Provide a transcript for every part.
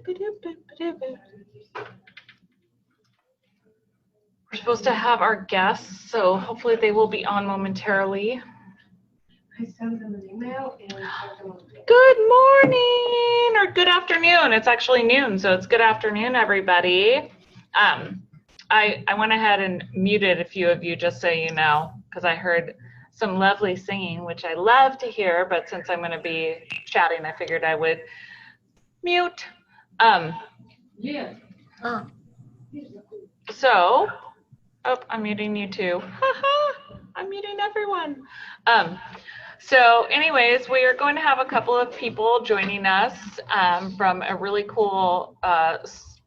We're supposed to have our guests, so hopefully they will be on momentarily. I sent them an email and good morning or good afternoon. It's actually noon, so it's good afternoon, everybody. I went ahead and muted a few of you just so you know, because I heard some lovely singing, which I love to hear, but since I'm going to be chatting, I figured I would mute. yeah. So, oh, I'm muting you too. I'm muting everyone. So anyways, we are going to have a couple of people joining us from a really cool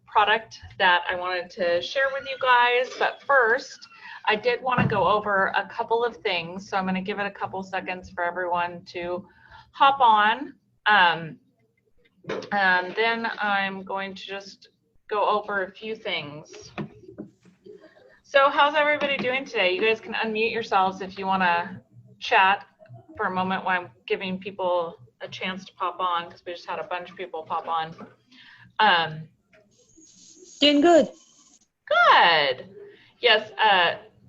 product that I wanted to share with you guys. But first, I did want to go over a couple of things. So I'm going to give it a couple seconds for everyone to hop on. And then I'm going to just go over a few things. So how's everybody doing today? You guys can unmute yourselves if you want to chat for a moment while I'm giving people a chance to pop on, because we just had a bunch of people pop on. Doing good. Good. Yes,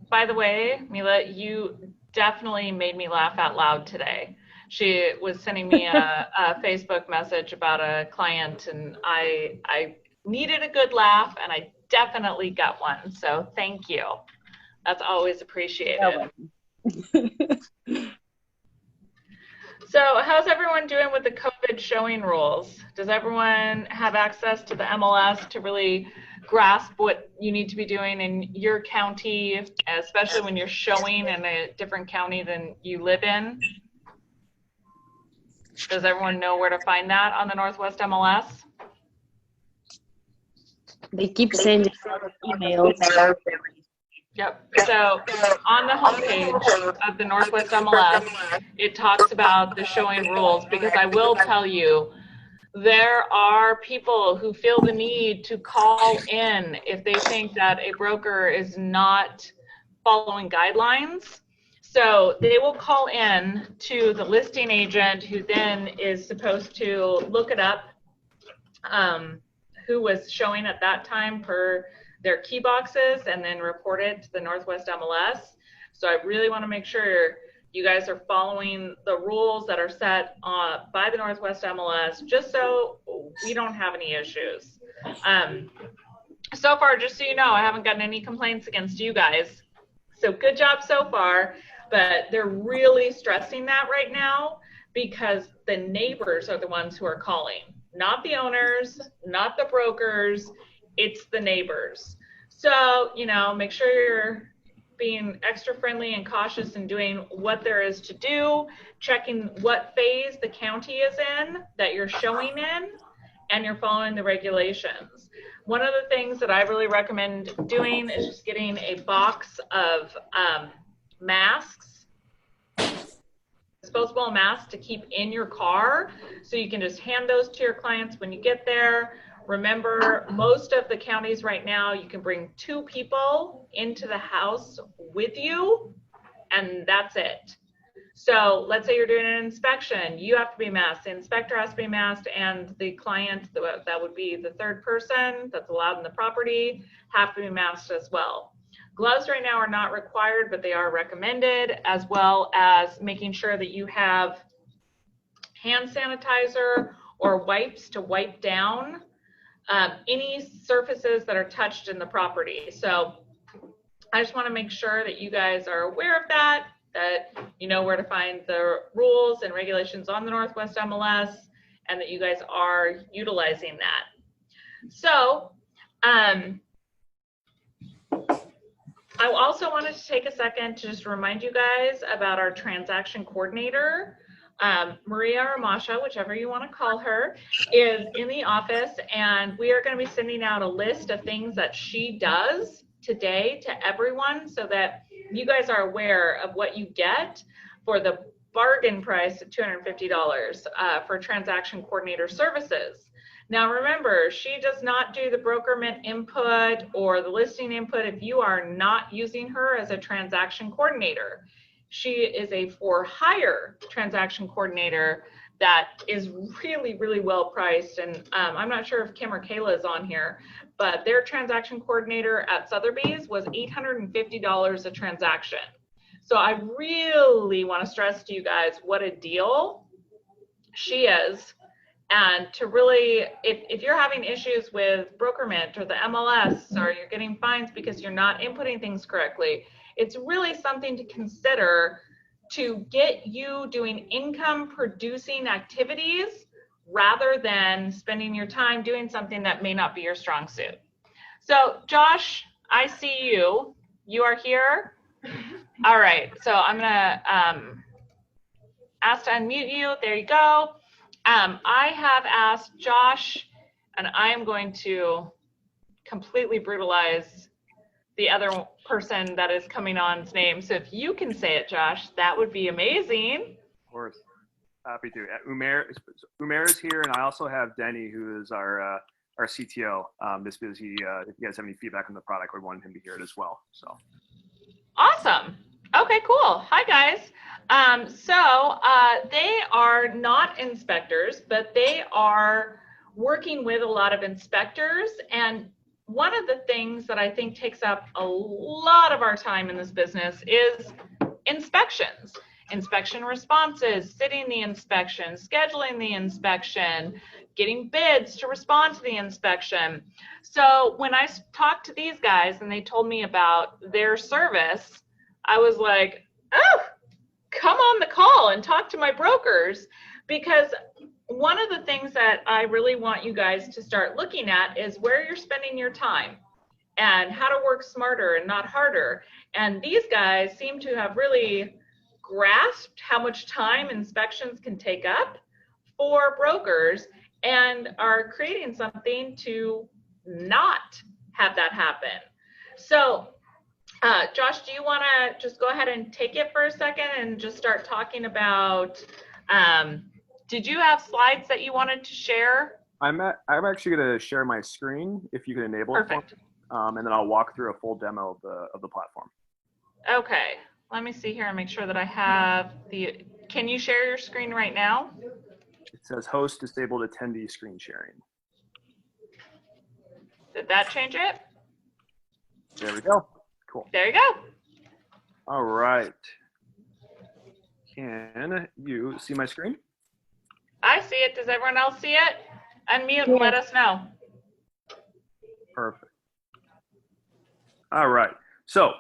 by the way, Mila, you definitely made me laugh out loud today. She was sending me a Facebook message about a client, and I needed a good laugh, and I definitely got one. So thank you. That's always appreciated. So how's everyone doing with the COVID showing rules? Does everyone have access to the MLS to really grasp what you need to be doing in your county, especially when you're showing in a different county than you live in? Does everyone know where to find that on the Northwest MLS? They keep sending emails. Yep. So on the homepage of the Northwest MLS, it talks about the showing rules, because I will tell you, there are people who feel the need to call in if they think that a broker is not following guidelines. So they will call in to the listing agent, who then is supposed to look it up, who was showing at that time per their key boxes, and then report it to the Northwest MLS. So I really want to make sure you guys are following the rules that are set by the Northwest MLS, just so we don't have any issues. So far, just so you know, I haven't gotten any complaints against you guys. So good job so far, but they're really stressing that right now, because the neighbors are the ones who are calling, not the owners, not the brokers. It's the neighbors. So, you know, make sure you're being extra friendly and cautious and doing what there is to do, checking what phase the county is in that you're showing in, and you're following the regulations. One of the things that I really recommend doing is just getting a box of masks, disposable masks to keep in your car, so you can just hand those to your clients when you get there. Remember, most of the counties right now, you can bring 2 people into the house with you, and that's it. So let's say you're doing an inspection, you have to be masked, the inspector has to be masked, and the client, that would be the third person that's allowed in the property, have to be masked as well. Gloves right now are not required, but they are recommended, as well as making sure that you have hand sanitizer or wipes to wipe down any surfaces that are touched in the property. So I just want to make sure that you guys are aware of that you know where to find the rules and regulations on the Northwest MLS, and that you guys are utilizing that. So I also wanted to take a second to just remind you guys about our transaction coordinator. Maria or Masha, whichever you want to call her, is in the office, and we are going to be sending out a list of things that she does today to everyone, so that you guys are aware of what you get for the bargain price of $250 for transaction coordinator services. Now remember, she does not do the brokerment input or the listing input if you are not using her as a transaction coordinator. She is a for hire transaction coordinator that is really, really well priced. And I'm not sure if Kim or Kayla is on here, but their transaction coordinator at Sotheby's was $850 a transaction. So I really want to stress to you guys what a deal she is. And to really, if you're having issues with Brokerment or the MLS, or you're getting fines because you're not inputting things correctly, it's really something to consider to get you doing income producing activities rather than spending your time doing something that may not be your strong suit. So Josh, I see you. You are here. All right, so I'm gonna ask to unmute you. There you go. I have asked Josh, and I am going to completely brutalize the other person that is coming on's name. So if you can say it, Josh, that would be amazing. Of course, happy to. Umair is here, and I also have Denny, who is our CTO. Just because if you guys have any feedback on the product, we wanted him to hear it as well. So awesome. Okay, cool. Hi, guys. They are not inspectors, but they are working with a lot of inspectors. And one of the things that I think takes up a lot of our time in this business is inspections, inspection responses, sitting the inspection, scheduling the inspection, getting bids to respond to the inspection. So when I talked to these guys and they told me about their service, I was like, oh, come on the call and talk to my brokers, because one of the things that I really want you guys to start looking at is where you're spending your time and how to work smarter and not harder. And these guys seem to have really grasped how much time inspections can take up for brokers and are creating something to not have that happen. So Josh, do you want to just go ahead and take it for a second and just start talking about, did you have slides that you wanted to share? I'm actually going to share my screen if you can enable it. Perfect. And then I'll walk through a full demo of the platform. Okay, let me see here and make sure that I have can you share your screen right now? It says host disabled attendee screen sharing. Did that change it? There we go. Cool. There you go. All right. Can you see my screen? I see it. Does everyone else see it? Unmute and let us know. Perfect. All right. So,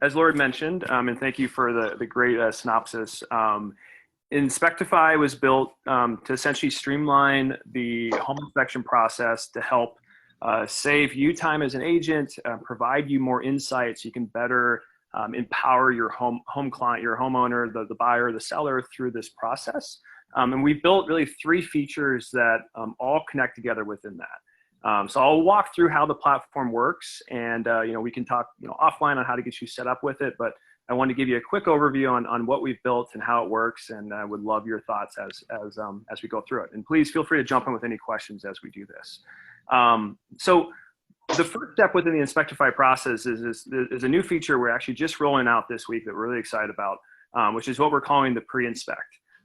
as Lord mentioned, and thank you for the great synopsis, Inspectify was built to essentially streamline the home inspection process to help save you time as an agent, provide you more insights so you can better empower your home client, your homeowner, the buyer, the seller through this process. And we built really 3 features that all connect together within that. So I'll walk through how the platform works, and we can talk offline on how to get you set up with it. But I want to give you a quick overview on what we've built and how it works, and I would love your thoughts as we go through it. And please feel free to jump in with any questions as we do this. So the first step within the Inspectify process is a new feature we're actually just rolling out this week that we're really excited about, which is what we're calling the pre-inspect.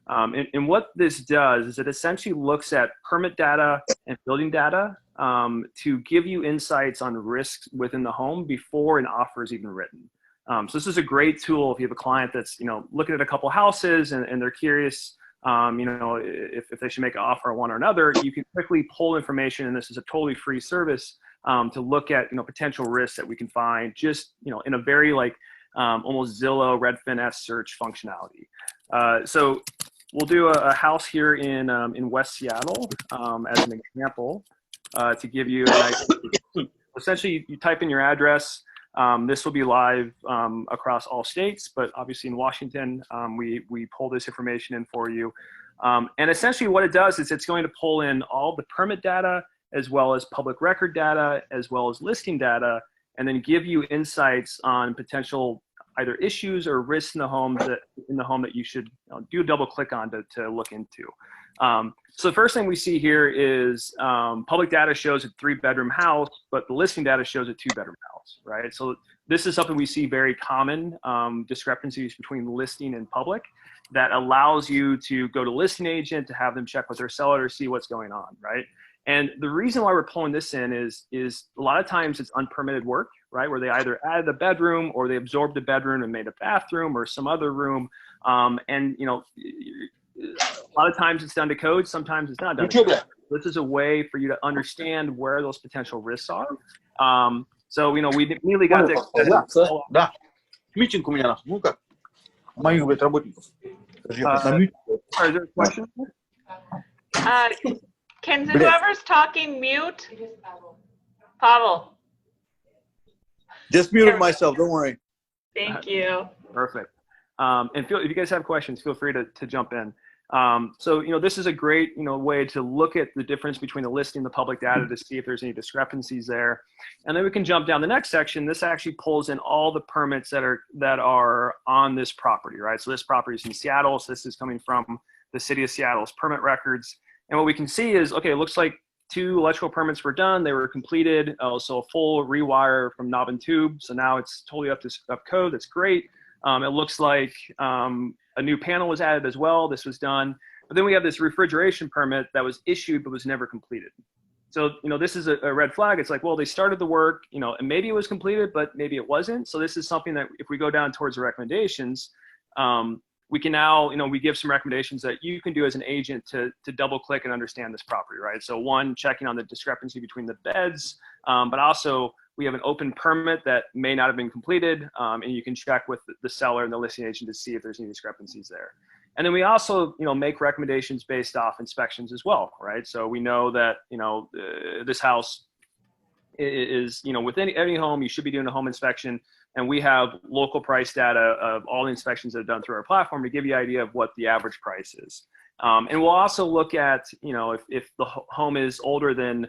And what this does is it essentially looks at permit data and building data to give you insights on risks within the home before an offer is even written. So this is a great tool if you have a client that's looking at a couple houses and they're curious if they should make an offer on one or another. You can quickly pull information, and this is a totally free service to look at potential risks that we can find just in a very almost Zillow, Redfin-esque search functionality. So we'll do a house here in West Seattle as an example to give you a nice. Essentially, you type in your address. This will be live across all states, but obviously in Washington, we pull this information in for you. And essentially what it does is it's going to pull in all the permit data, as well as public record data, as well as listing data, and then give you insights on potential either issues or risks in the home that you should do a double click on to look into. So the first thing we see here is public data shows a 3-bedroom house, but the listing data shows a 2-bedroom house, right? So this is something we see very common, discrepancies between listing and public. that allows you to go to listing agent to have them check with their seller to see what's going on, right? And the reason why we're pulling this in is a lot of times it's unpermitted work, right? Where they either added a bedroom or they absorbed a bedroom and made a bathroom or some other room. And you know, a lot of times it's done to code, sometimes it's not done to code. This is a way for you to understand where those potential risks are. So, you know, we immediately got to... Да. Митинг у меня нас. Ну-ка. Моих, блядь, работников. Sorry, is there a question? Can whoever's talking mute? Pavel. Just muted myself, don't worry. Thank you. Perfect. And if you guys have questions, feel free to jump in. So, you know, this is a great, you know, way to look at the difference between the listing and the public data to see if there's any discrepancies there. And then we can jump down the next section. This actually pulls in all the permits that are on this property, right? So this property is in Seattle. So this is coming from the city of Seattle's permit records. And what we can see is, okay, it looks like 2 electrical permits were done. They were completed. So a full rewire from knob and tube. So now it's totally up to code. That's great. It looks like a new panel was added as well. This was done. But then we have this refrigeration permit that was issued but was never completed. So, you know, this is a red flag. It's like, well, they started the work, you know, and maybe it was completed, but maybe it wasn't. So this is something that if we go down towards the recommendations, we can now, you know, we give some recommendations that you can do as an agent to double click and understand this property, right? So one, checking on the discrepancy between the beds, but also we have an open permit that may not have been completed, and you can check with the seller and the listing agent to see if there's any discrepancies there. And then we also, you know, make recommendations based off inspections as well, right? So we know that, you know, this house is, you know, with any home, you should be doing a home inspection. And we have local price data of all the inspections that are done through our platform to give you an idea of what the average price is. And we'll also look at, you know, if the home is older than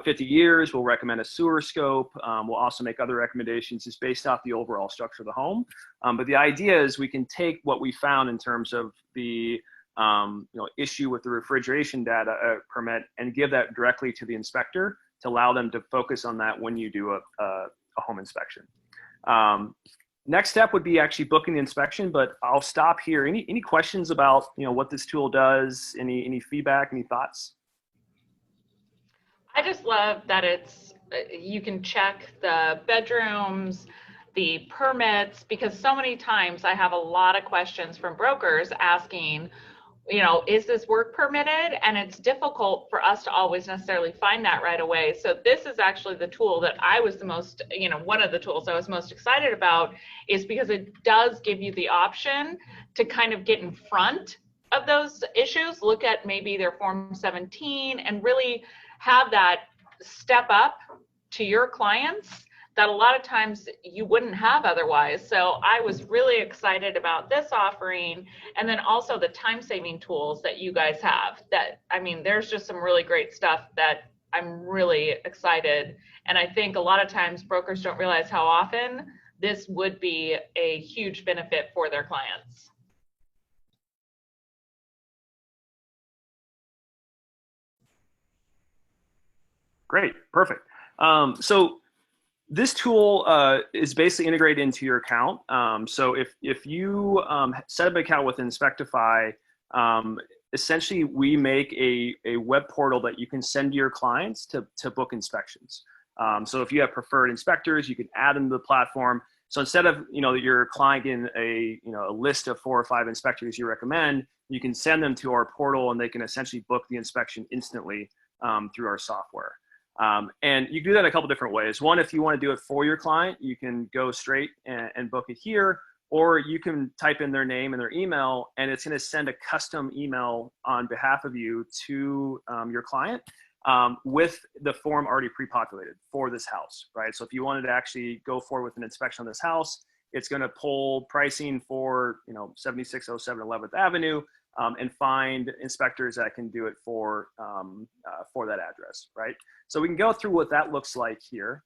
50 years, we'll recommend a sewer scope. We'll also make other recommendations just based off the overall structure of the home. But the idea is we can take what we found in terms of the you know, issue with the refrigeration data permit and give that directly to the inspector to allow them to focus on that when you do a home inspection. Next step would be actually booking the inspection, but I'll stop here. Any questions about, you know, what this tool does? Any feedback? Any thoughts? I just love that it's, you can check the bedrooms, the permits, because so many times I have a lot of questions from brokers asking, you know, is this work permitted? And it's difficult for us to always necessarily find that right away. So this is actually the tool that I was the most, you know, one of the tools I was most excited about, is because it does give you the option to kind of get in front of those issues, look at maybe their Form 17 and really have that step up to your clients that a lot of times you wouldn't have otherwise. So I was really excited about this offering, and then also the time-saving tools that you guys have. That, I mean, there's just some really great stuff that I'm really excited. And I think a lot of times brokers don't realize how often this would be a huge benefit for their clients. Great, perfect. So this tool is basically integrated into your account. So if you set up an account with Inspectify, essentially we make a web portal that you can send to your clients to book inspections. So if you have preferred inspectors, you can add them to the platform. So instead of, you know, your client getting a list of 4 or 5 inspectors you recommend, you can send them to our portal and they can essentially book the inspection instantly through our software. And you can do that a couple different ways. One, if you want to do it for your client, you can go straight and book it here, or you can type in their name and their email, and it's going to send a custom email on behalf of you to your client with the form already pre-populated for this house, right? So if you wanted to actually go forward with an inspection on this house, it's going to pull pricing for, 7607 11th Avenue and find inspectors that can do it for that address, right? So we can go through what that looks like here.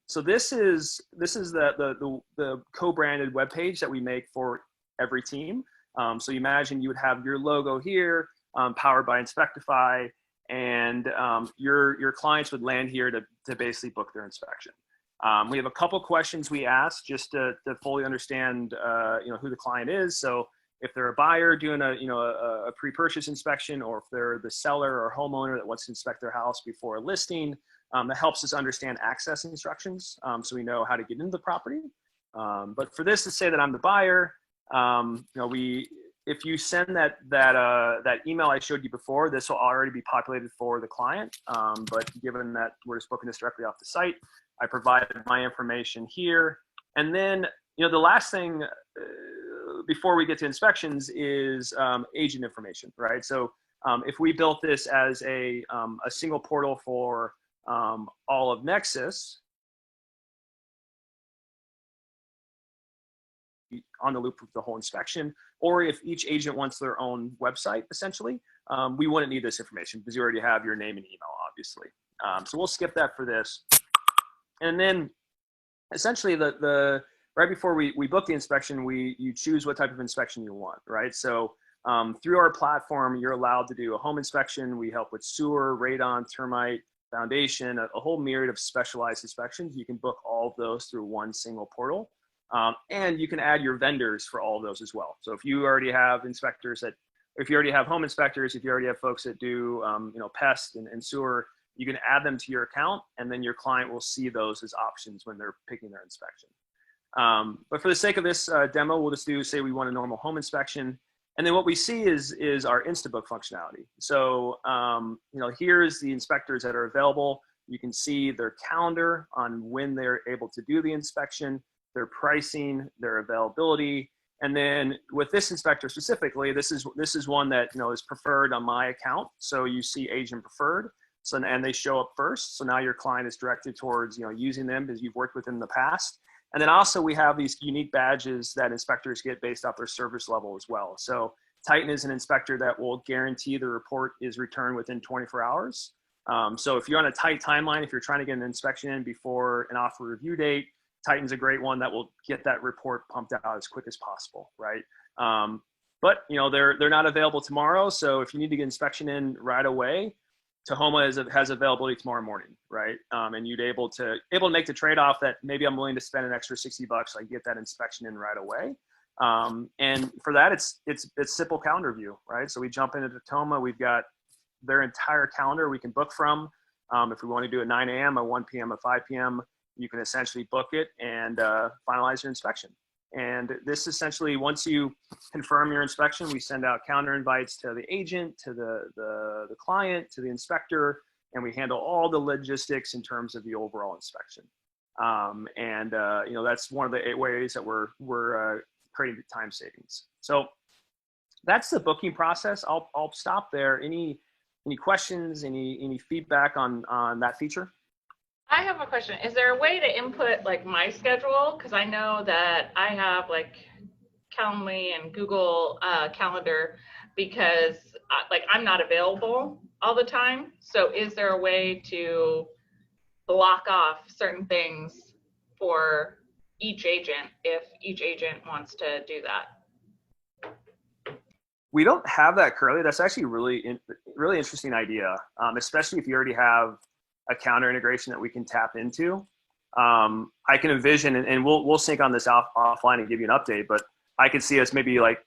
So this is the co-branded web page that we make for every team. So you imagine you would have your logo here, powered by Inspectify, and your clients would land here to basically book their inspection. We have a couple questions we ask just to fully understand who the client is. So if they're a buyer doing a pre-purchase inspection, or if they're the seller or homeowner that wants to inspect their house before a listing, that helps us understand access instructions, so we know how to get into the property. But for this to say that I'm the buyer, if you send that email I showed you before, this will already be populated for the client. But given that we're just booking this directly off the site, I provided my information here. And then, the last thing before we get to inspections is agent information, right? So if we built this as a single portal for all of Nexus, on the loop with the whole inspection, or if each agent wants their own website, essentially, we wouldn't need this information because you already have your name and email, obviously. So we'll skip that for this. And then essentially right before we book the inspection, you choose what type of inspection you want, right? So through our platform, you're allowed to do a home inspection. We help with sewer, radon, termite, foundation, a whole myriad of specialized inspections. You can book all of those through one single portal. And you can add your vendors for all of those as well. So if you already have inspectors if you already have home inspectors, if you already have folks that do, pest and sewer, you can add them to your account, and then your client will see those as options when they're picking their inspection. But for the sake of this demo, we'll just say we want a normal home inspection. And then what we see is our Instabook functionality. So, here's the inspectors that are available. You can see their calendar on when they're able to do the inspection, their pricing, their availability. And then with this inspector specifically, this is one that is preferred on my account. So you see agent preferred. So, and they show up first. So now your client is directed towards using them because you've worked with them in the past. And then also we have these unique badges that inspectors get based off their service level as well. So Titan is an inspector that will guarantee the report is returned within 24 hours. So if you're on a tight timeline, if you're trying to get an inspection in before an offer review date, Titan's a great one that will get that report pumped out as quick as possible, right? But they're not available tomorrow. So if you need to get inspection in right away, Tahoma has availability tomorrow morning, right? And you'd able to make the trade-off that maybe I'm willing to spend an extra $60 so I can get that inspection in right away. And for that, it's simple calendar view, right? So we jump into Tahoma, we've got their entire calendar we can book from. If we want to do a 9 a.m., a 1 p.m., a 5 p.m., you can essentially book it and finalize your inspection. And this essentially, once you confirm your inspection, we send out calendar invites to the agent, to the client, to the inspector, and we handle all the logistics in terms of the overall inspection. That's one of the 8 ways that we're creating time savings. So that's the booking process. I'll stop there. Any questions? Any feedback on that feature? I have a question. Is there a way to input like my schedule? Because I know that I have like Calendly and Google Calendar because I'm not available all the time. So is there a way to block off certain things for each agent if each agent wants to do that? We don't have that currently. That's actually really interesting idea, especially if you already have a counter integration that we can tap into. I can envision, and we'll sync on this offline and give you an update, but I could see us maybe like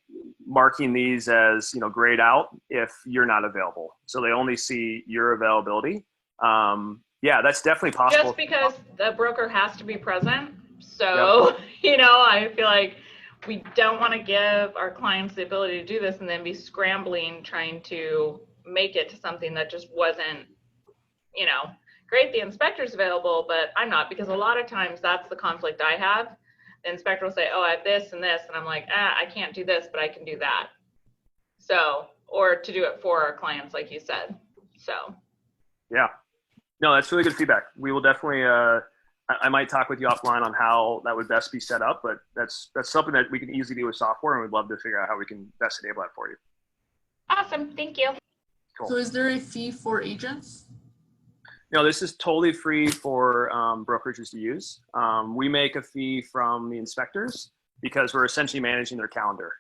marking these as, grayed out if you're not available. So they only see your availability. Yeah, that's definitely possible. Just because the broker has to be present. So, yep. I feel like we don't want to give our clients the ability to do this and then be scrambling trying to make it to something that just wasn't, great, the inspector's available, but I'm not, because a lot of times that's the conflict I have. The inspector will say, oh, I have this and this, and I'm like, I can't do this, but I can do that. So, or to do it for our clients, like you said. So. Yeah. No, that's really good feedback. We will definitely, I might talk with you offline on how that would best be set up, but that's something that we can easily do with software, and we'd love to figure out how we can best enable that for you. Awesome. Thank you. Cool. So is there a fee for agents? No, this is totally free for brokerages to use. We make a fee from the inspectors because we're essentially managing their calendar.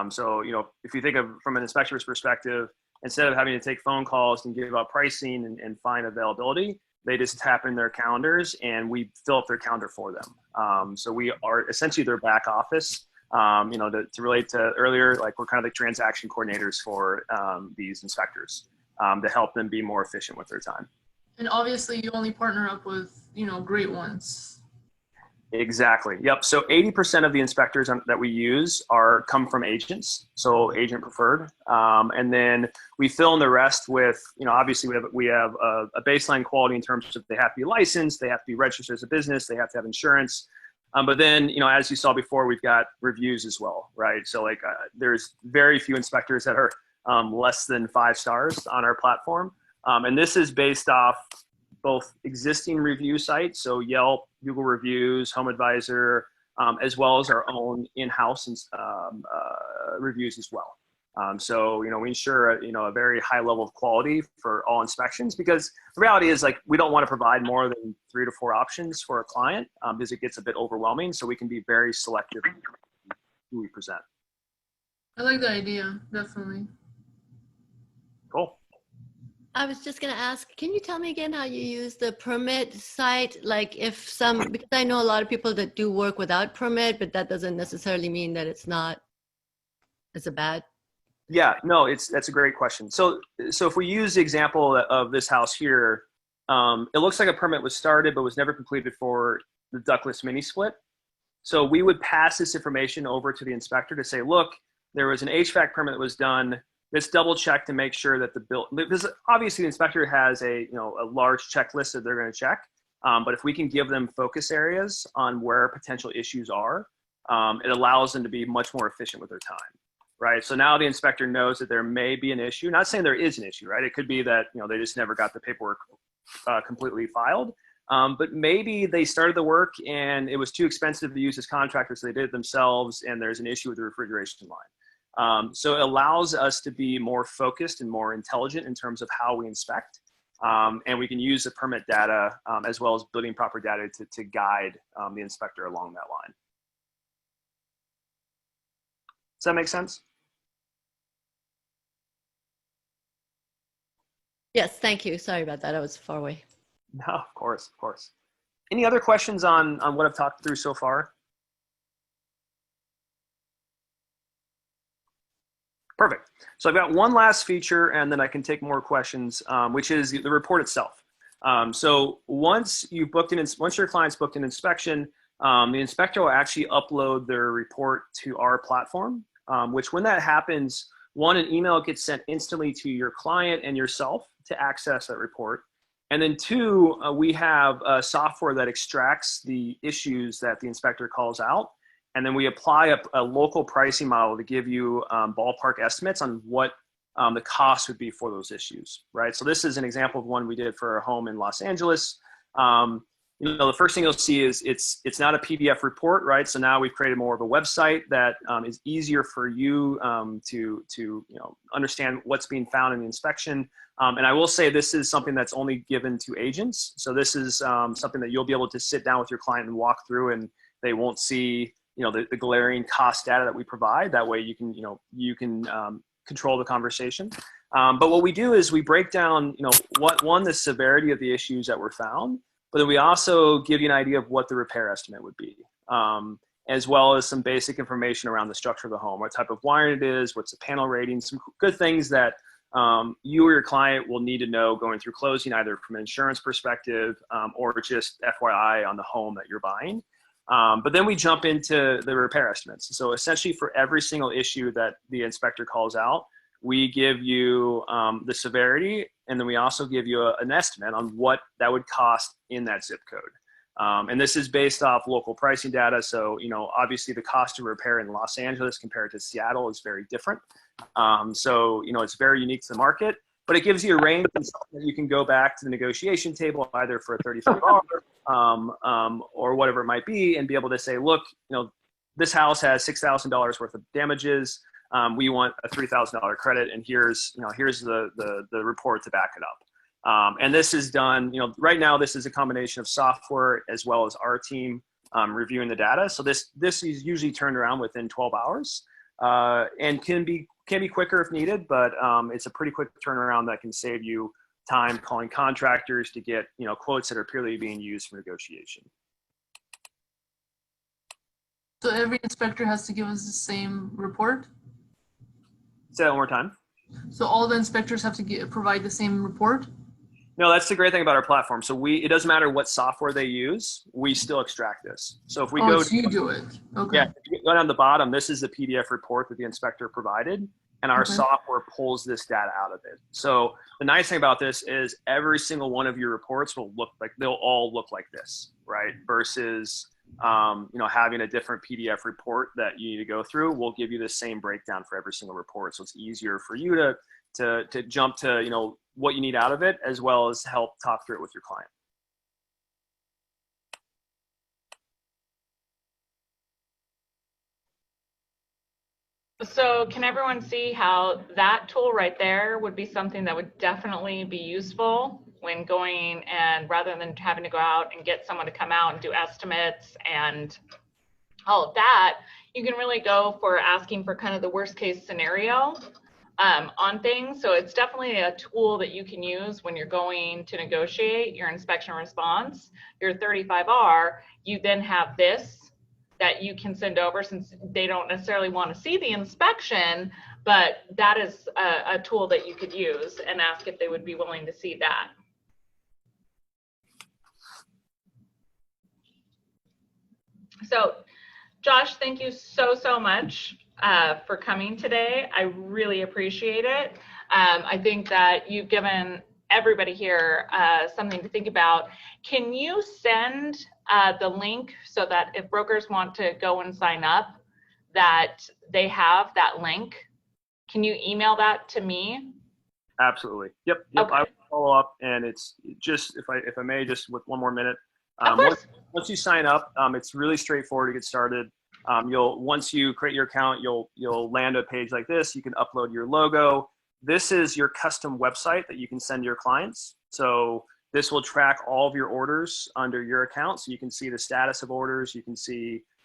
So, if you think of from an inspector's perspective, instead of having to take phone calls and give out pricing and find availability, they just tap in their calendars and we fill up their calendar for them. So we are essentially their back office. To relate to earlier, like we're kind of the transaction coordinators for these inspectors to help them be more efficient with their time. And obviously you only partner up with, great ones. Exactly. Yep. So 80% of the inspectors that we use come from agents, so agent preferred, and then we fill in the rest with, obviously we have a baseline quality in terms of they have to be licensed, they have to be registered as a business, they have to have insurance, but then as you saw before, we've got reviews as well, right? So like there's very few inspectors that are less than 5 stars on our platform, and this is based off both existing review sites, so Yelp, Google Reviews, Home Advisor, as well as our own in-house reviews as well. So we ensure a very high level of quality for all inspections, because the reality is like we don't want to provide more than 3 to 4 options for a client because it gets a bit overwhelming. So we can be very selective in who we present. I like the idea, definitely. Cool. I was just going to ask, can you tell me again how you use the permit site? Like because I know a lot of people that do work without permit, but that doesn't necessarily mean that it's a bad. Yeah, no, that's a great question. So if we use the example of this house here, it looks like a permit was started, but was never completed for the ductless mini split. So we would pass this information over to the inspector to say, look, there was an HVAC permit that was done. Let's double check to make sure that because obviously the inspector has a large checklist that they're going to check. But if we can give them focus areas on where potential issues are, it allows them to be much more efficient with their time, right? So now the inspector knows that there may be an issue. Not saying there is an issue, right? It could be that they just never got the paperwork completely filed. But maybe they started the work and it was too expensive to use this contractor, so they did it themselves, and there's an issue with the refrigeration line. So it allows us to be more focused and more intelligent in terms of how we inspect. And we can use the permit data as well as building proper data to guide the inspector along that line. Does that make sense? Yes, thank you. Sorry about that. I was far away. No, of course, of course. Any other questions on what I've talked through so far? Perfect. So I've got one last feature, and then I can take more questions, which is the report itself. So once your client's booked an inspection, the inspector will actually upload their report to our platform, which when that happens, an email gets sent instantly to your client and yourself to access that report. And then 2, we have software that extracts the issues that the inspector calls out. And then we apply a local pricing model to give you ballpark estimates on what the cost would be for those issues, right? So this is an example of one we did for a home in Los Angeles. The first thing you'll see is it's not a PDF report, right? So now we've created more of a website that is easier for you to understand what's being found in the inspection. And I will say this is something that's only given to agents. So this is something that you'll be able to sit down with your client and walk through, and they won't see the glaring cost data that we provide. That way you can control the conversation. But what we do is we break down the severity of the issues that were found, but then we also give you an idea of what the repair estimate would be, as well as some basic information around the structure of the home, what type of wiring it is, what's the panel rating, some good things that you or your client will need to know going through closing, either from an insurance perspective or just FYI on the home that you're buying. But then we jump into the repair estimates. So essentially for every single issue that the inspector calls out, we give you the severity, and then we also give you an estimate on what that would cost in that zip code. And this is based off local pricing data. So, obviously the cost of repair in Los Angeles compared to Seattle is very different. So, it's very unique to the market, but it gives you a range that you can go back to the negotiation table, either for a $35 or whatever it might be, and be able to say, look, this house has $6,000 worth of damages. We want a $3,000 credit, and here's the report to back it up. And this is done, right now this is a combination of software as well as our team reviewing the data. So this is usually turned around within 12 hours and can be quicker if needed, but it's a pretty quick turnaround that can save you time calling contractors to get quotes that are purely being used for negotiation. So every inspector has to give us the same report? Say that one more time. So all the inspectors have to provide the same report? No, that's the great thing about our platform. So it doesn't matter what software they use, we still extract this. So if we Oh, go, so you do it. Okay. yeah, if you go down the bottom, this is the PDF report that the inspector provided, and our Okay. software pulls this data out of it. So the nice thing about this is every single one of your reports will look like, they'll all look like this, right? Versus, having a different PDF report that you need to go through. We'll give you the same breakdown for every single report. So it's easier for you to jump to, what you need out of it, as well as help talk through it with your client. So can everyone see how that tool right there would be something that would definitely be useful when going, and rather than having to go out and get someone to come out and do estimates and all of that, you can really go for asking for kind of the worst case scenario on things. So it's definitely a tool that you can use when you're going to negotiate your inspection response, your 35R. You then have this that you can send over, since they don't necessarily want to see the inspection, but that is a tool that you could use and ask if they would be willing to see that. So Josh, thank you so much for coming today. I really appreciate it. I think that you've given everybody here something to think about. Can you send the link so that if brokers want to go and sign up, that they have that link? Can you email that to me? Absolutely. Yep. Okay. I will follow up, and it's just, if I may, just with one more minute. Of course. Once you sign up, it's really straightforward to get started. Once you create your account, you'll land a page like this. You can upload your logo. This is your custom website that you can send your clients. So this will track all of your orders under your account. So you can see the status of orders. You can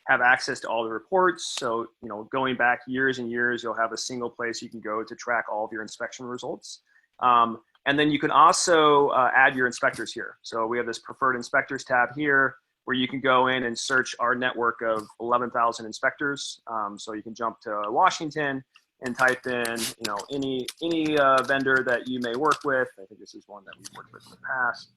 have access to all the reports. So, going back years and years, you'll have a single place you can go to track all of your inspection results. And then you can also add your inspectors here. So we have this preferred inspectors tab here, where you can go in and search our network of 11,000 inspectors. So you can jump to Washington and type in, any vendor that you may work with. I think this is one that we've worked with in the past.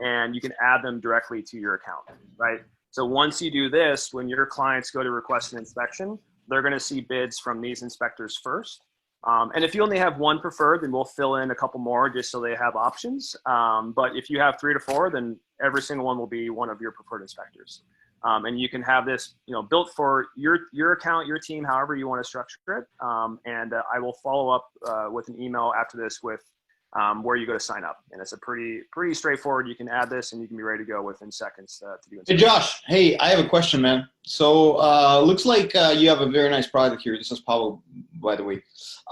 And you can add them directly to your account, right? So once you do this, when your clients go to request an inspection, they're going to see bids from these inspectors first. And if you only have one preferred, then we'll fill in a couple more just so they have options. But if you have 3 to 4, then every single one will be one of your preferred inspectors. And you can have this, built for your account, your team, however you want to structure it. And I will follow up with an email after this with where you go to sign up. And it's a pretty straightforward. You can add this and you can be ready to go within seconds to do it. Hey, Josh. Hey, I have a question, man. So looks like you have a very nice product here. This is Pablo, by the way.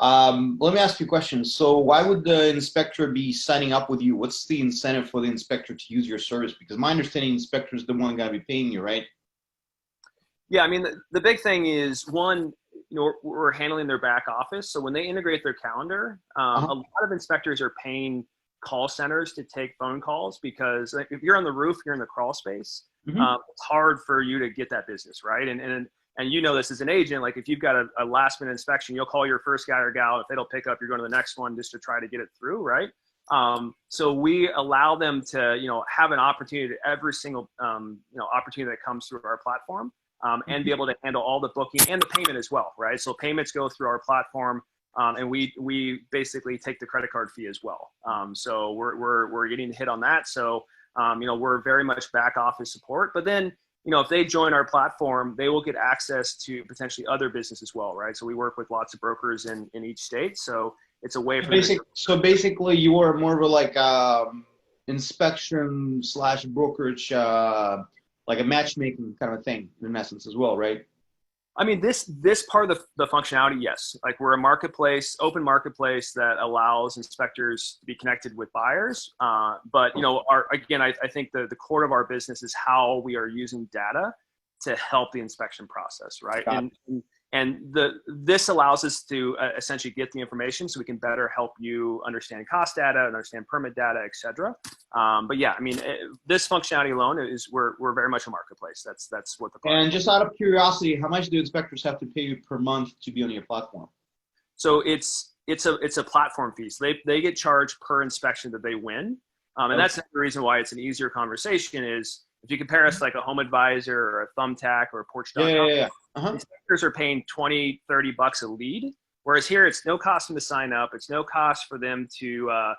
Let me ask you a question. So why would the inspector be signing up with you? What's the incentive for the inspector to use your service? Because my understanding, inspectors the one going to be paying you, right? Yeah, I mean, the big thing is, one, we're handling their back office. So when they integrate their calendar, a lot of inspectors are paying call centers to take phone calls, because if you're on the roof, you're in the crawl space. It's hard for you to get that business, right? And this as an agent, like if you've got a last minute inspection, you'll call your first guy or gal. If they don't pick up, you're going to the next one just to try to get it through, right? So we allow them to, have an opportunity to every single, opportunity that comes through our platform. And be able to handle all the booking and the payment as well, right? So payments go through our platform, and we basically take the credit card fee as well. So we're getting hit on that. So we're very much back office support. But then if they join our platform, they will get access to potentially other business as well, right? So we work with lots of brokers in each state. So it's a way for them. So basically, you are more of a like inspection / brokerage. Like a matchmaking kind of a thing in essence as well, right? I mean, this part of the functionality, yes. Like we're a marketplace, open marketplace that allows inspectors to be connected with buyers. But I think the core of our business is how we are using data to help the inspection process, right? And this allows us to essentially get the information so we can better help you understand cost data, understand permit data, et cetera. But yeah, I mean, this functionality alone is we're very much a marketplace. That's what the product And just out of curiosity, how much do inspectors have to pay you per month to be on your platform? So it's a platform fee. So they get charged per inspection that they win. And that's the reason why it's an easier conversation is if you compare us like a Home Advisor or a Thumbtack or a Porch.com, inspectors are paying $20, $30 a lead. Whereas here, it's no cost for them to sign up. It's no cost for them to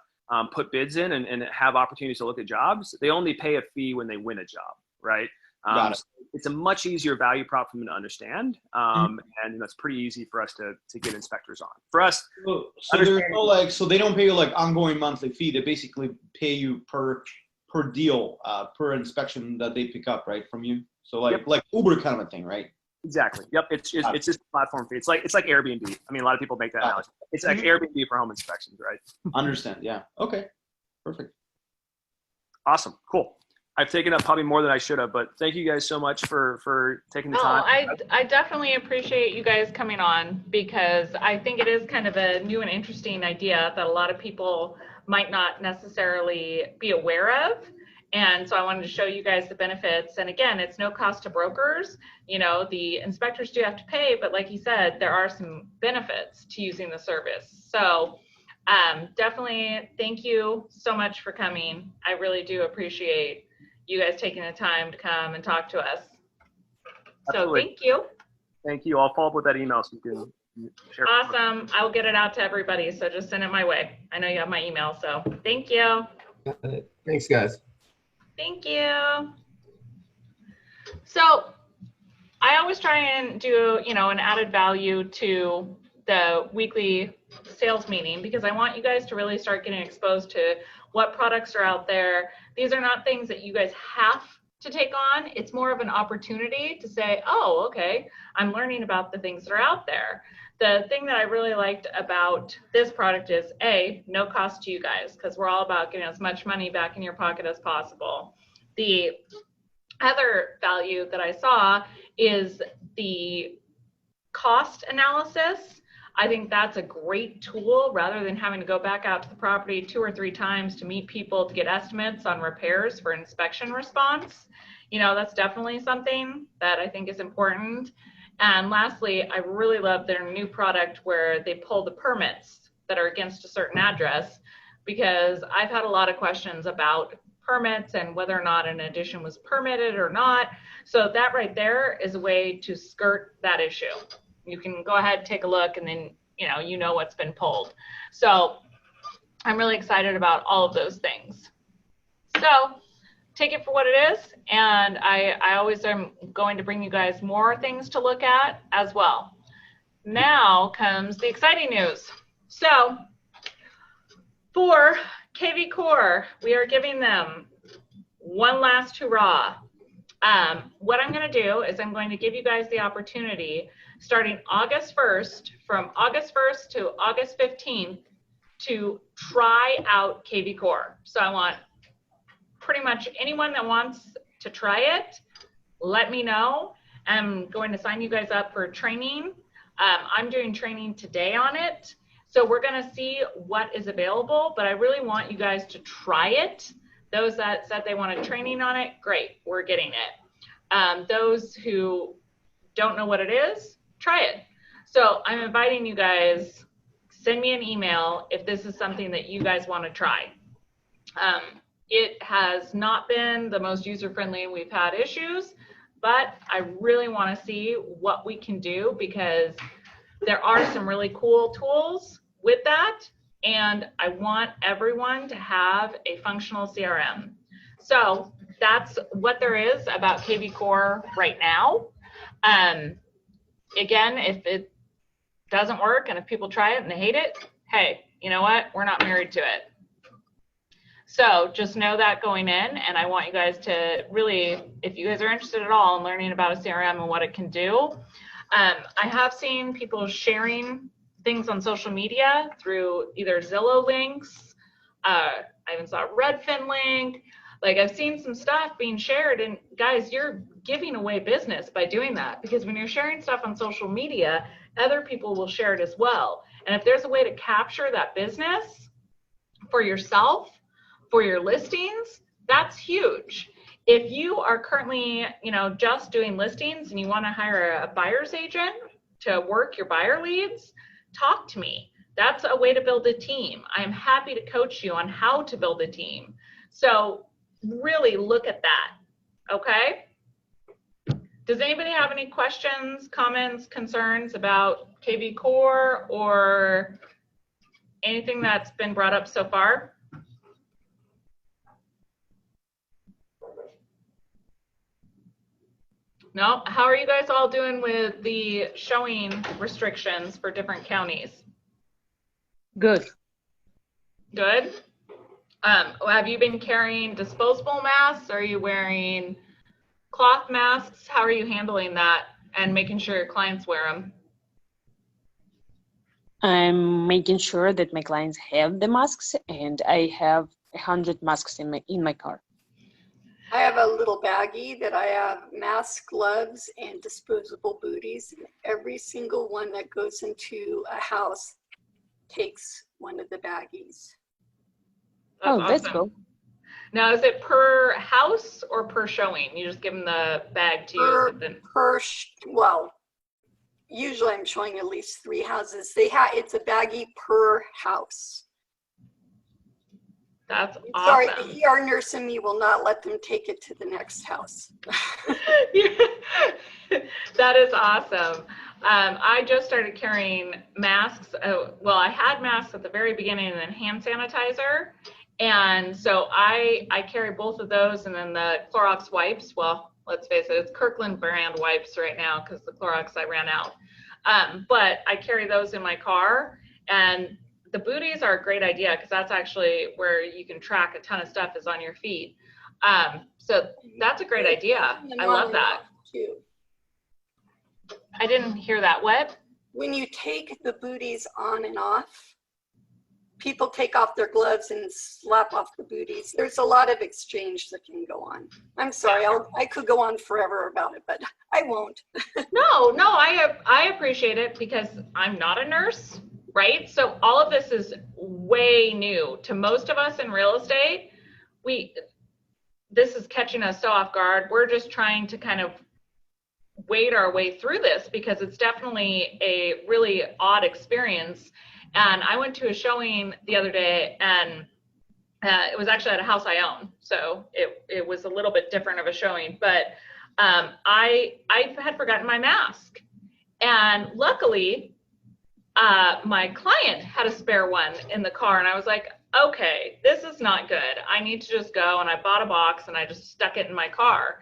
put bids in and have opportunities to look at jobs. They only pay a fee when they win a job, right? Got it. So it's a much easier value prop for them to understand. And it's pretty easy for us to get inspectors on. For us, so there's no so they don't pay you like ongoing monthly fee. They basically pay you per deal, per inspection that they pick up, right, from you. So like Uber kind of a thing, right? Exactly. Yep. It's just a platform fee. It's like Airbnb. I mean, a lot of people make that analogy. It's like Airbnb for home inspections, right? Understand. Yeah. Okay. Perfect. Awesome. Cool. I've taken up probably more than I should have, but thank you guys so much for taking the time. I definitely appreciate you guys coming on because I think it is kind of a new and interesting idea that a lot of people might not necessarily be aware of. And so I wanted to show you guys the benefits. And again, it's no cost to brokers. You know, the inspectors do have to pay, but like you said, there are some benefits to using the service. So definitely thank you so much for coming. I really do appreciate you guys taking the time to come and talk to us. Absolutely. So thank you. Thank you. I'll follow up with that email so you can share. Awesome. I will get it out to everybody. So just send it my way. I know you have my email. So thank you. Thanks, guys. Thank you. So I always try and do, an added value to the weekly sales meeting because I want you guys to really start getting exposed to what products are out there. These are not things that you guys have to take on. It's more of an opportunity to say, oh, okay, I'm learning about the things that are out there. The thing that I really liked about this product is no cost to you guys because we're all about getting as much money back in your pocket as possible. The other value that I saw is the cost analysis. I think that's a great tool rather than having to go back out to the property 2 or 3 times to meet people to get estimates on repairs for inspection response. That's definitely something that I think is important. And lastly, I really love their new product where they pull the permits that are against a certain address because I've had a lot of questions about permits and whether or not an addition was permitted or not. So that right there is a way to skirt that issue. You can go ahead, take a look, and then you know what's been pulled. So I'm really excited about all of those things. So take it for what it is, and I always am going to bring you guys more things to look at as well. Now comes the exciting news. So for KV Core, we are giving them one last hurrah. What I'm going to do is I'm going to give you guys the opportunity starting August 1st, from August 1st to August 15th, to try out KV Core. So I want pretty much anyone that wants to try it, let me know. I'm going to sign you guys up for training. I'm doing training today on it. So we're going to see what is available, but I really want you guys to try it. Those that said they wanted training on it, great, we're getting it. Those who don't know what it is, try it. So I'm inviting you guys, send me an email if this is something that you guys want to try. It has not been the most user-friendly. We've had issues, but I really want to see what we can do because there are some really cool tools with that, and I want everyone to have a functional CRM. So that's what there is about KV Core right now. Again, if it doesn't work and if people try it and they hate it, hey, you know what? We're not married to it. So just know that going in, and I want you guys to really, if you guys are interested at all in learning about a CRM and what it can do, I have seen people sharing things on social media through either Zillow links, I even saw a Redfin link. Like I've seen some stuff being shared, and guys, you're giving away business by doing that, because when you're sharing stuff on social media, other people will share it as well. And if there's a way to capture that business for yourself, for your listings, that's huge. If you are currently, just doing listings and you want to hire a buyer's agent to work your buyer leads, talk to me. That's a way to build a team. I am happy to coach you on how to build a team. So really look at that, okay? Does anybody have any questions, comments, concerns about KV Core or anything that's been brought up so far? No? How are you guys all doing with the showing restrictions for different counties? Good. Good? Have you been carrying disposable masks? Are you wearing cloth masks? How are you handling that and making sure your clients wear them? I'm making sure that my clients have the masks, and I have 100 masks in my car. I have a little baggie that I have masks, gloves, and disposable booties. Every single one that goes into a house takes one of the baggies. That's cool. Now, is it per house or per showing? You just give them the bag to use? Well, usually I'm showing at least 3 houses. It's a baggie per house. That's awesome. Sorry, the ER nurse and me will not let them take it to the next house. That is awesome. I just started carrying masks. Well, I had masks at the very beginning and then hand sanitizer. And so I carry both of those, and then the Clorox wipes. Well, let's face it, it's Kirkland brand wipes right now because the Clorox I ran out. But I carry those in my car, and the booties are a great idea because that's actually where you can track a ton of stuff is on your feet. So that's a great idea. I love that. Too. I didn't hear that. What? When you take the booties on and off, people take off their gloves and slap off the booties. There's a lot of exchange that can go on. I'm sorry, I could go on forever about it, but I won't. No, I appreciate it because I'm not a nurse, right? So all of this is way new to most of us in real estate. This is catching us so off guard. We're just trying to kind of wade our way through this because it's definitely a really odd experience. And I went to a showing the other day, and it was actually at a house I own. So it was a little bit different of a showing, but I had forgotten my mask. And luckily, my client had a spare one in the car, and I was like, okay, this is not good. I need to just go, and I bought a box, and I just stuck it in my car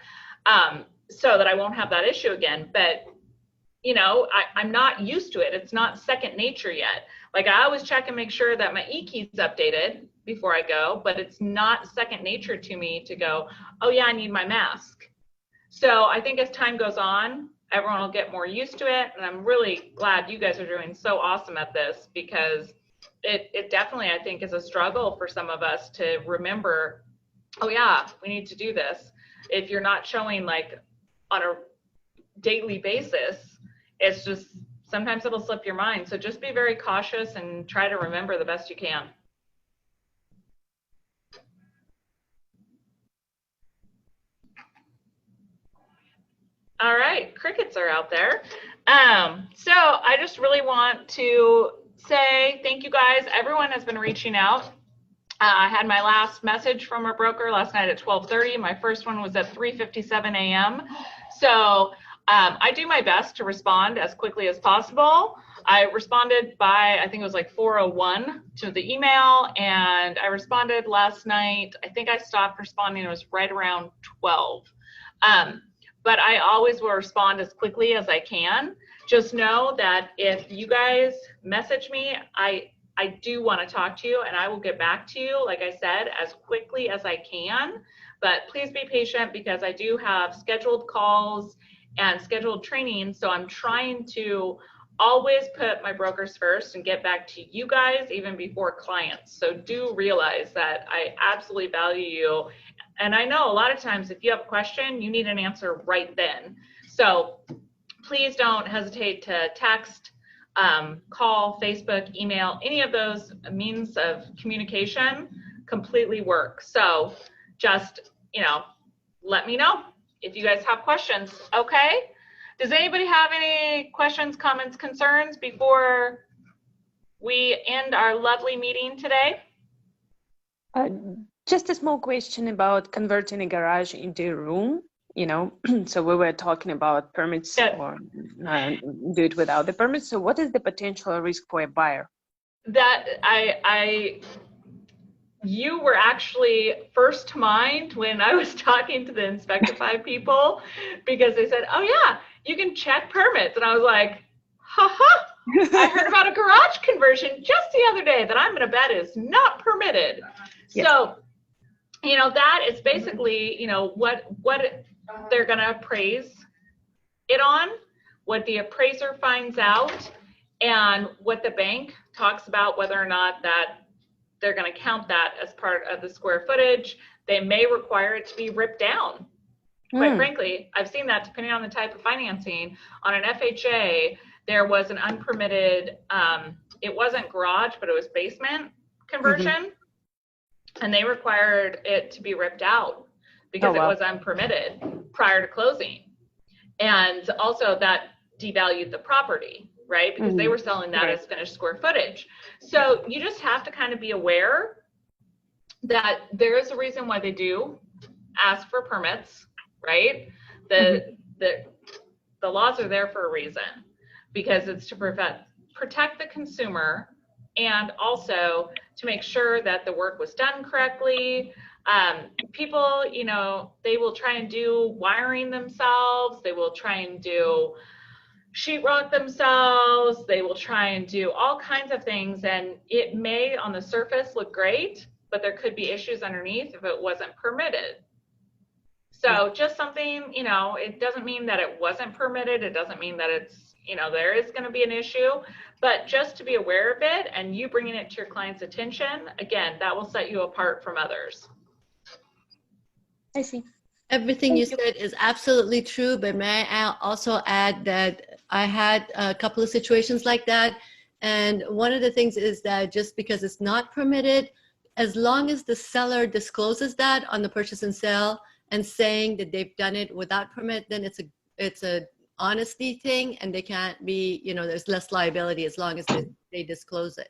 so that I won't have that issue again. But, I'm not used to it. It's not second nature yet. Like, I always check and make sure that my e-key's updated before I go, but it's not second nature to me to go, oh, yeah, I need my mask. So I think as time goes on, everyone will get more used to it, and I'm really glad you guys are doing so awesome at this because it definitely, I think, is a struggle for some of us to remember, oh, yeah, we need to do this. If you're not showing, like, on a daily basis, it's just sometimes it'll slip your mind. So just be very cautious and try to remember the best you can. All right, crickets are out there. So I just really want to say thank you guys. Everyone has been reaching out. I had my last message from our broker last night at 12:30. My first one was at 3:57 a.m. So I do my best to respond as quickly as possible. I responded by, I think it was like 4:01 to the email, and I responded last night. I think I stopped responding. It was right around 12. But I always will respond as quickly as I can. Just know that if you guys message me, I do want to talk to you, and I will get back to you, like I said, as quickly as I can. But please be patient because I do have scheduled calls and scheduled training. So I'm trying to always put my brokers first and get back to you guys even before clients. So do realize that I absolutely value you And I know a lot of times if you have a question, you need an answer right then. So please don't hesitate to text, call, Facebook, email, any of those means of communication completely work. So just, let me know if you guys have questions, okay? Does anybody have any questions, comments, concerns before we end our lovely meeting today? Just a small question about converting a garage into a room, so we were talking about permits or do it without the permits. So what is the potential risk for a buyer? That you were actually first to mind when I was talking to the Inspectify people, because they said, oh yeah, you can check permits. And I was like, ha. I heard about a garage conversion just the other day that I'm going to bet is not permitted. Yes. So, that is basically, what they're going to appraise it on, what the appraiser finds out, and what the bank talks about, whether or not that they're going to count that as part of the square footage. They may require it to be ripped down. Quite frankly, I've seen that depending on the type of financing. On an FHA, there was an unpermitted, it wasn't garage, but it was basement conversion. And they required it to be ripped out because it was unpermitted prior to closing. And also that devalued the property, right? Because they were selling that as finished square footage. So you just have to kind of be aware that there is a reason why they do ask for permits, right? The laws are there for a reason, because it's to protect the consumer, and also to make sure that the work was done correctly. People, they will try and do wiring themselves. They will try and do sheetrock themselves. They will try and do all kinds of things. And it may on the surface look great, but there could be issues underneath if it wasn't permitted. So just something, it doesn't mean that it wasn't permitted. It doesn't mean that it's, there is going to be an issue, but just to be aware of it and you bringing it to your client's attention, again, that will set you apart from others. I see. Everything you said is absolutely true, but may I also add that I had a couple of situations like that. And one of the things is that just because it's not permitted, as long as the seller discloses that on the purchase and sale and saying that they've done it without permit, then it's a honesty thing, and they can't be, there's less liability as long as they disclose it.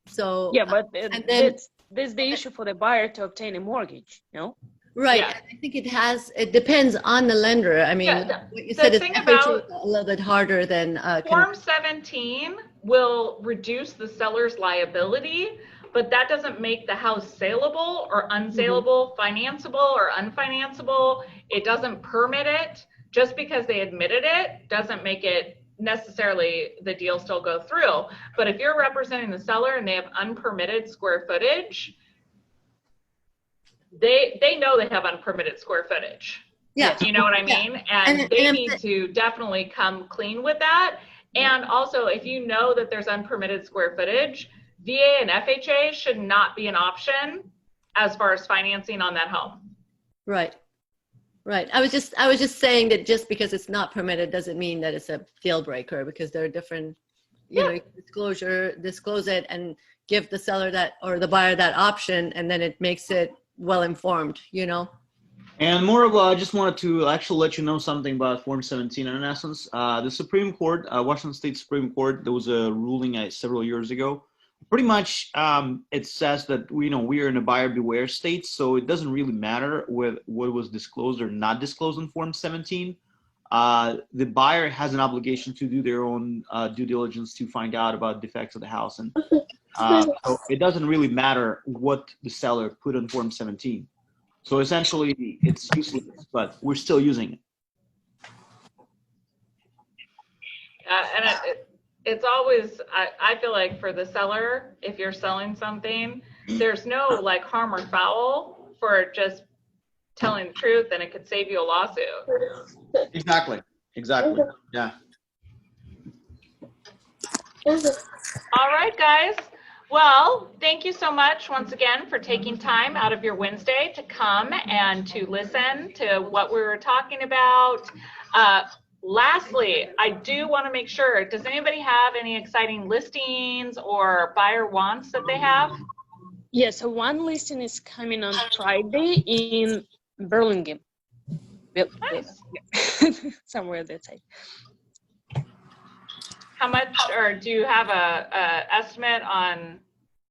So yeah, but there's the issue for the buyer to obtain a mortgage, no? Right. Yeah. I think it depends on the lender. I mean, what you said is FHA a little bit harder than Form 17 will reduce the seller's liability, but that doesn't make the house saleable or unsaleable, financeable or unfinanceable. It doesn't permit it. Just because they admitted it doesn't make it necessarily the deal still go through. But if you're representing the seller and they have unpermitted square footage, they know they have unpermitted square footage. Yeah. You know what I mean? Yeah. And they need to definitely come clean with that. And also, if you know that there's unpermitted square footage, VA and FHA should not be an option as far as financing on that home. Right. Right. I was just saying that just because it's not permitted doesn't mean that it's a deal breaker, because there are different, you disclose it and give the seller that or the buyer that option, and then it makes it well informed, And moreover, I just wanted to actually let you know something about Form 17. In essence, the Supreme Court, Washington State Supreme Court, there was a ruling several years ago. Pretty much, it says that we are in a buyer beware state, so it doesn't really matter what was disclosed or not disclosed in Form 17. The buyer has an obligation to do their own due diligence to find out about defects of the house, and so it doesn't really matter what the seller put on Form 17. So essentially, it's useless, but we're still using it. And it's always, I feel like for the seller, if you're selling something, there's no like harm or foul for just telling the truth, and it could save you a lawsuit. Exactly. Yeah. All right, guys. Well, thank you so much once again for taking time out of your Wednesday to come and to listen to what we were talking about. Lastly, I do want to make sure, does anybody have any exciting listings or buyer wants that they have? Yeah, so one listing is coming on Friday in Burlingame. Nice. Somewhere that side. How much, or do you have a estimate on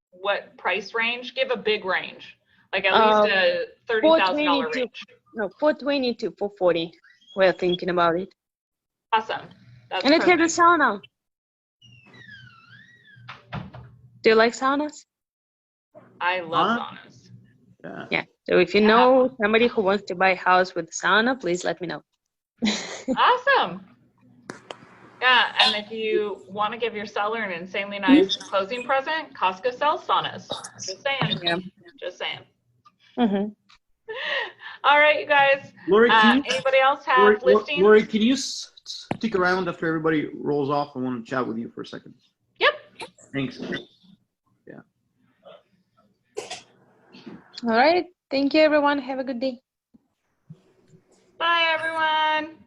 what price range? Give a big range, like at least a $30,000 range. No, 420 to 440. We're thinking about it. Awesome. That's And it perfect. has a sauna. Do you like saunas? I love saunas. Yeah. Yeah. So if you know somebody who wants to buy a house with sauna, please let me know. Awesome. Yeah, and if you want to give your seller an insanely nice closing present, Costco sells saunas. Just saying. Yeah. Just saying. Mm-hmm. All right, you guys. Lori, Anybody else have listings? Lori, can you stick around after everybody rolls off? I want to chat with you for a second. Yep. Thanks. Yeah. All right. Thank you, everyone. Have a good day. Bye, everyone.